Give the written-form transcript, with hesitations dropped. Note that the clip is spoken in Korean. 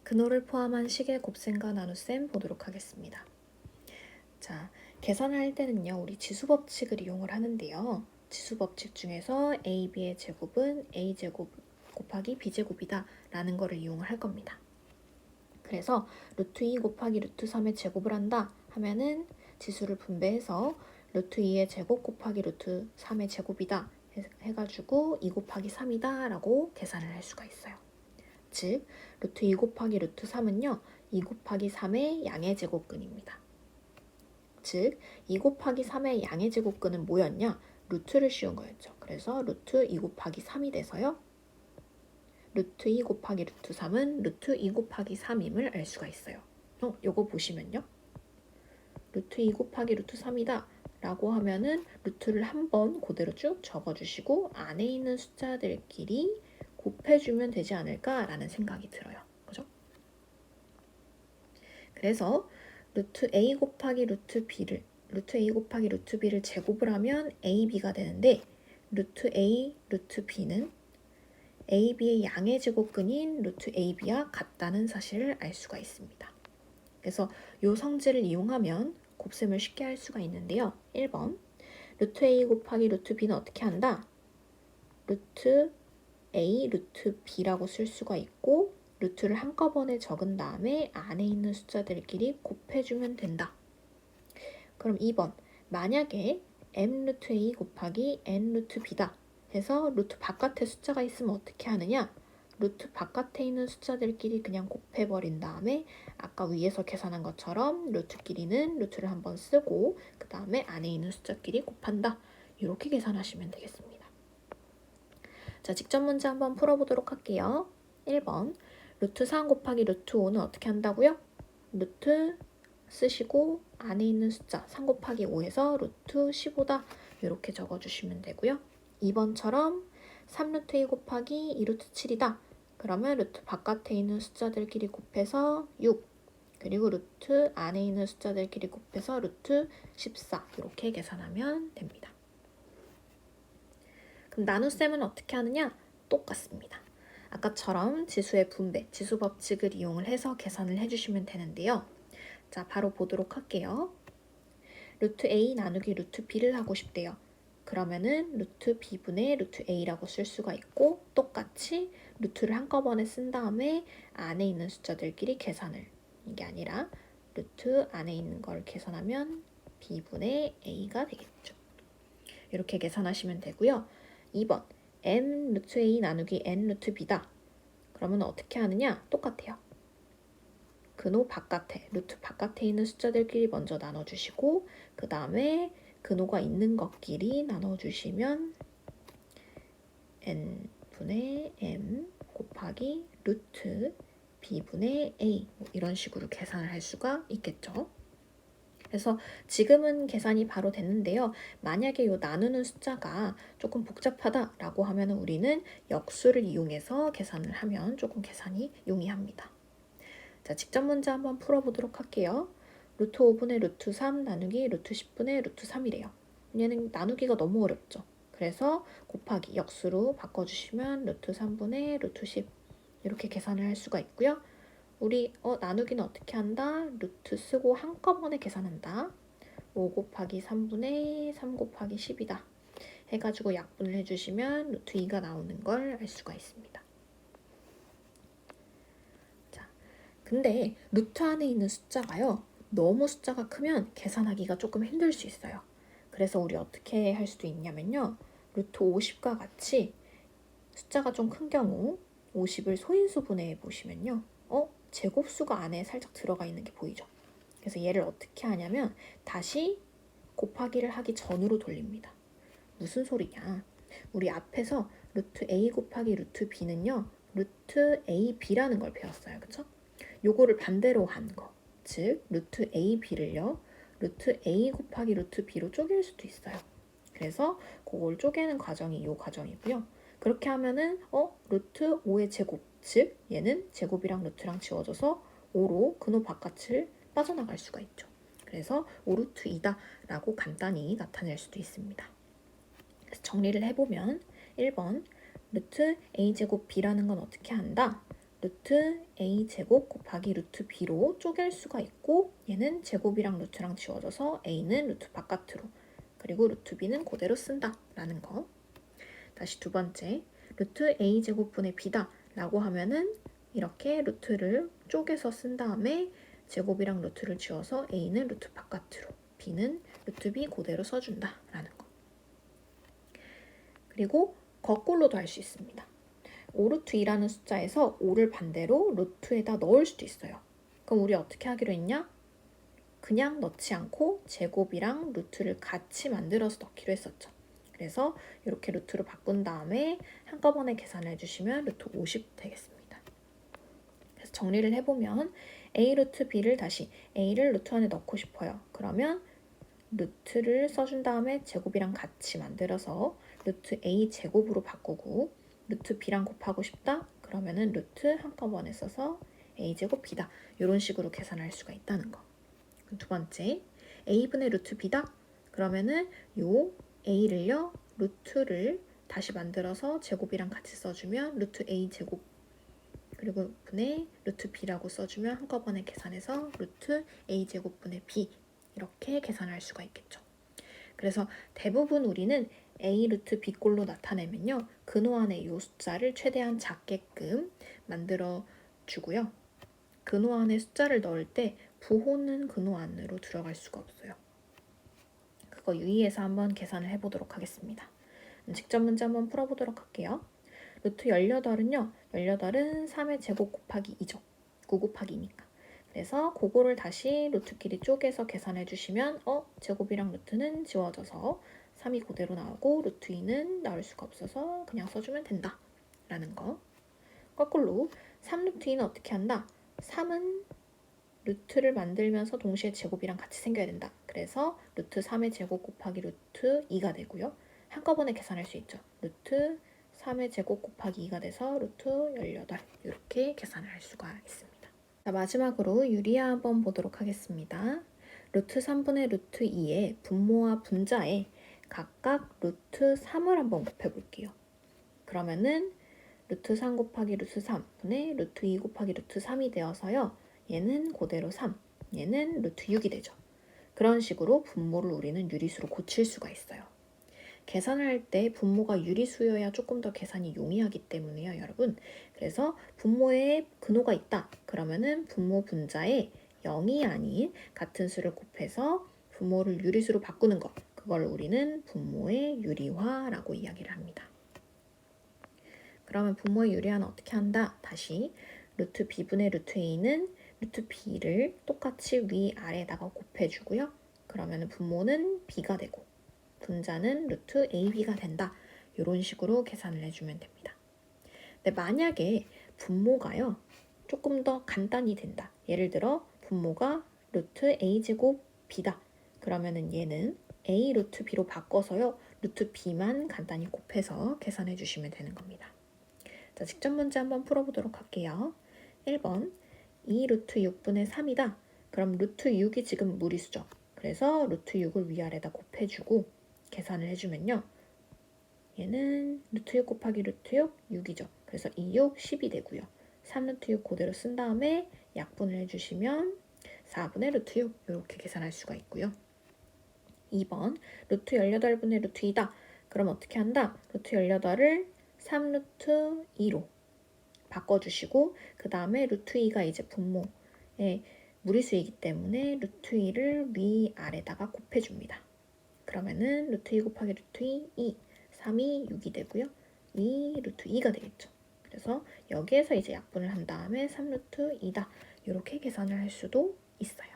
근호를 포함한 식의 곱셈과 나눗셈 보도록 하겠습니다. 자, 계산을 할 때는요, 우리 지수법칙을 이용을 하는데요. 지수법칙 중에서 AB의 제곱은 A제곱 곱하기 B제곱이다 라는 거를 이용을 할 겁니다. 그래서 루트 2 곱하기 루트 3의 제곱을 한다 하면은 지수를 분배해서 루트 2의 제곱 곱하기 루트 3의 제곱이다 해가지고 2 곱하기 3이다 라고 계산을 할 수가 있어요. 즉 루트 2 곱하기 루트 3은요 2 곱하기 3의 양의 제곱근입니다. 즉 2 곱하기 3의 양의 제곱근은 뭐였냐? 루트를 씌운 거였죠. 그래서 루트 2 곱하기 3이 돼서요 루트 2 곱하기 루트 3은 루트 2 곱하기 3임을 알 수가 있어요. 요거 보시면요 루트 2 곱하기 루트 3이다 라고 하면은 루트를 한번 그대로 쭉 적어주시고 안에 있는 숫자들끼리 곱해주면 되지 않을까라는 생각이 들어요. 그죠? 그래서 루트 a 곱하기 루트 a 곱하기 루트 b를 제곱을 하면 ab가 되는데 루트 a, 루트 b는 ab의 양의 제곱근인 루트 ab와 같다는 사실을 알 수가 있습니다. 그래서 이 성질을 이용하면 곱셈을 쉽게 할 수가 있는데요. 1번 루트 a 곱하기 루트 b는 어떻게 한다? 루트 a, 루트 b라고 쓸 수가 있고 루트를 한꺼번에 적은 다음에 안에 있는 숫자들끼리 곱해주면 된다. 그럼 2번 만약에 m 루트 a 곱하기 n 루트 b다 해서 루트 바깥에 숫자가 있으면 어떻게 하느냐? 루트 바깥에 있는 숫자들끼리 그냥 곱해버린 다음에 아까 위에서 계산한 것처럼 루트끼리는 루트를 한번 쓰고 그 다음에 안에 있는 숫자끼리 곱한다. 이렇게 계산하시면 되겠습니다. 자, 직접 문제 한번 풀어보도록 할게요. 1번 루트 3 곱하기 루트 5는 어떻게 한다고요? 루트 쓰시고 안에 있는 숫자 3 곱하기 5에서 루트 15다 이렇게 적어주시면 되고요. 2번처럼 3루트 2 곱하기 2루트 7이다. 그러면 루트 바깥에 있는 숫자들끼리 곱해서 6 그리고 루트 안에 있는 숫자들끼리 곱해서 루트 14 이렇게 계산하면 됩니다. 그럼 나눗셈은 어떻게 하느냐? 똑같습니다. 아까처럼 지수의 분배, 지수 법칙을 이용을 해서 계산을 해주시면 되는데요. 자, 바로 보도록 할게요. 루트 a 나누기 루트 b를 하고 싶대요. 그러면은 루트 b분의 루트 a라고 쓸 수가 있고 똑같이 루트를 한꺼번에 쓴 다음에 안에 있는 숫자들끼리 계산을 이게 아니라 루트 안에 있는 걸 계산하면 b분의 a가 되겠죠. 이렇게 계산하시면 되고요. 2번 n 루트 a 나누기 n 루트 b다. 그러면 어떻게 하느냐? 똑같아요. 근호 바깥에, 루트 바깥에 있는 숫자들끼리 먼저 나눠주시고 그 다음에 근호가 있는 것끼리 나눠주시면 n분의 m 곱하기 루트 b분의 a 이런 식으로 계산을 할 수가 있겠죠. 그래서 지금은 계산이 바로 됐는데요. 만약에 이 나누는 숫자가 조금 복잡하다라고 하면 우리는 역수를 이용해서 계산을 하면 조금 계산이 용이합니다. 자, 직접 문제 한번 풀어보도록 할게요. 루트 5분의 루트 3 나누기 루트 10분의 루트 3이래요. 얘는 나누기가 너무 어렵죠. 그래서 곱하기 역수로 바꿔주시면 루트 3분의 루트 10 이렇게 계산을 할 수가 있고요. 우리 나누기는 어떻게 한다? 루트 쓰고 한꺼번에 계산한다. 5 곱하기 3분의 3 곱하기 10이다. 해가지고 약분을 해주시면 루트 2가 나오는 걸 알 수가 있습니다. 자, 근데 루트 안에 있는 숫자가요. 너무 숫자가 크면 계산하기가 조금 힘들 수 있어요. 그래서 우리 어떻게 할 수도 있냐면요. 루트 50과 같이 숫자가 좀 큰 경우 50을 소인수분해해 보시면요. 제곱수가 안에 살짝 들어가 있는 게 보이죠? 그래서 얘를 어떻게 하냐면 다시 곱하기를 하기 전으로 돌립니다. 무슨 소리냐? 우리 앞에서 루트 a 곱하기 루트 b는요. 루트 ab라는 걸 배웠어요. 그쵸? 요거를 반대로 한 거. 즉 루트 ab를요. 루트 a 곱하기 루트 b로 쪼갤 수도 있어요. 그래서 그걸 쪼개는 과정이 이 과정이고요. 그렇게 하면은 루트 5의 제곱 즉 얘는 제곱이랑 루트랑 지워져서 5로 근호 바깥을 빠져나갈 수가 있죠. 그래서 5루트 2다 라고 간단히 나타낼 수도 있습니다. 그래서 정리를 해보면 1번 루트 a제곱 b라는 건 어떻게 한다? 루트 a 제곱 곱하기 루트 b로 쪼갤 수가 있고 얘는 제곱이랑 루트랑 지워져서 a는 루트 바깥으로 그리고 루트 b는 그대로 쓴다 라는 거. 다시 두 번째, 루트 a 제곱분의 b다 라고 하면은 이렇게 루트를 쪼개서 쓴 다음에 제곱이랑 루트를 지워서 a는 루트 바깥으로 b는 루트 b 그대로 써준다 라는 거. 그리고 거꾸로도 할 수 있습니다. 5루트 2라는 숫자에서 5를 반대로 루트에다 넣을 수도 있어요. 그럼 우리 어떻게 하기로 했냐? 그냥 넣지 않고 제곱이랑 루트를 같이 만들어서 넣기로 했었죠. 그래서 이렇게 루트로 바꾼 다음에 한꺼번에 계산을 해주시면 루트 50 되겠습니다. 그래서 정리를 해보면 a 루트 b를 다시 a를 루트 안에 넣고 싶어요. 그러면 루트를 써준 다음에 제곱이랑 같이 만들어서 루트 a 제곱으로 바꾸고 루트 b랑 곱하고 싶다? 그러면은 루트 한꺼번에 써서 a 제곱 b다. 이런 식으로 계산할 수가 있다는 거. 두 번째, a분의 루트 b다? 그러면은 요 a를요, 루트를 다시 만들어서 제곱이랑 같이 써주면 루트 a 제곱 그리고 분의 루트 b라고 써주면 한꺼번에 계산해서 루트 a 제곱분의 b 이렇게 계산할 수가 있겠죠. 그래서 대부분 우리는 a 루트 b 꼴로 나타내면요. 근호 안에 이 숫자를 최대한 작게끔 만들어 주고요. 근호 안에 숫자를 넣을 때 부호는 근호 안으로 들어갈 수가 없어요. 그거 유의해서 한번 계산을 해보도록 하겠습니다. 직접 문제 한번 풀어보도록 할게요. 루트 18은요. 18은 3의 제곱 곱하기 2죠. 9 곱하기 2니까. 그래서 그거를 다시 루트끼리 쪼개서 계산해 주시면 제곱이랑 루트는 지워져서 3이 그대로 나오고 루트 2는 나올 수가 없어서 그냥 써주면 된다 라는 거. 거꾸로 3루트 2는 어떻게 한다? 3은 루트를 만들면서 동시에 제곱이랑 같이 생겨야 된다. 그래서 루트 3의 제곱 곱하기 루트 2가 되고요. 한꺼번에 계산할 수 있죠. 루트 3의 제곱 곱하기 2가 돼서 루트 18 이렇게 계산을 할 수가 있습니다. 자, 마지막으로 유리아 한번 보도록 하겠습니다. 루트 3분의 루트 2의 분모와 분자에 각각 루트 3을 한번 곱해볼게요. 그러면은 루트 3 곱하기 루트 3분의 루트 2 곱하기 루트 3이 되어서요. 얘는 그대로 3, 얘는 루트 6이 되죠. 그런 식으로 분모를 우리는 유리수로 고칠 수가 있어요. 계산을 할 때 분모가 유리수여야 조금 더 계산이 용이하기 때문에요, 여러분. 그래서 분모에 근호가 있다. 그러면은 분모 분자에 0이 아닌 같은 수를 곱해서 분모를 유리수로 바꾸는 것. 그걸 우리는 분모의 유리화라고 이야기를 합니다. 그러면 분모의 유리화는 어떻게 한다? 다시 루트 b분의 루트 a는 루트 b를 똑같이 위아래에다가 곱해주고요. 그러면 분모는 b가 되고 분자는 루트 ab가 된다. 이런 식으로 계산을 해주면 됩니다. 근데 만약에 분모가요. 조금 더 간단히 된다. 예를 들어 분모가 루트 a제곱 b다. 그러면은 얘는 a 루트 b로 바꿔서요. 루트 b만 간단히 곱해서 계산해 주시면 되는 겁니다. 자, 직접 문제 한번 풀어보도록 할게요. 1번 2 루트 6분의 3이다. 그럼 루트 6이 지금 무리수죠. 그래서 루트 6을 위아래다 곱해주고 계산을 해주면요. 얘는 루트 6 곱하기 루트 6, 6이죠. 그래서 2, 6, 10이 되고요. 3 루트 6 그대로 쓴 다음에 약분을 해주시면 4분의 루트 6 이렇게 계산할 수가 있고요. 2번 루트 18분의 루트 2다. 그럼 어떻게 한다? 루트 18을 3루트 2로 바꿔주시고 그 다음에 루트 2가 이제 분모의 무리수이기 때문에 루트 2를 위아래다가 곱해줍니다. 그러면은 루트 2 곱하기 루트 2, 3이 6이 되고요. 2 루트 2가 되겠죠. 그래서 여기에서 이제 약분을 한 다음에 3루트 2다. 이렇게 계산을 할 수도 있어요.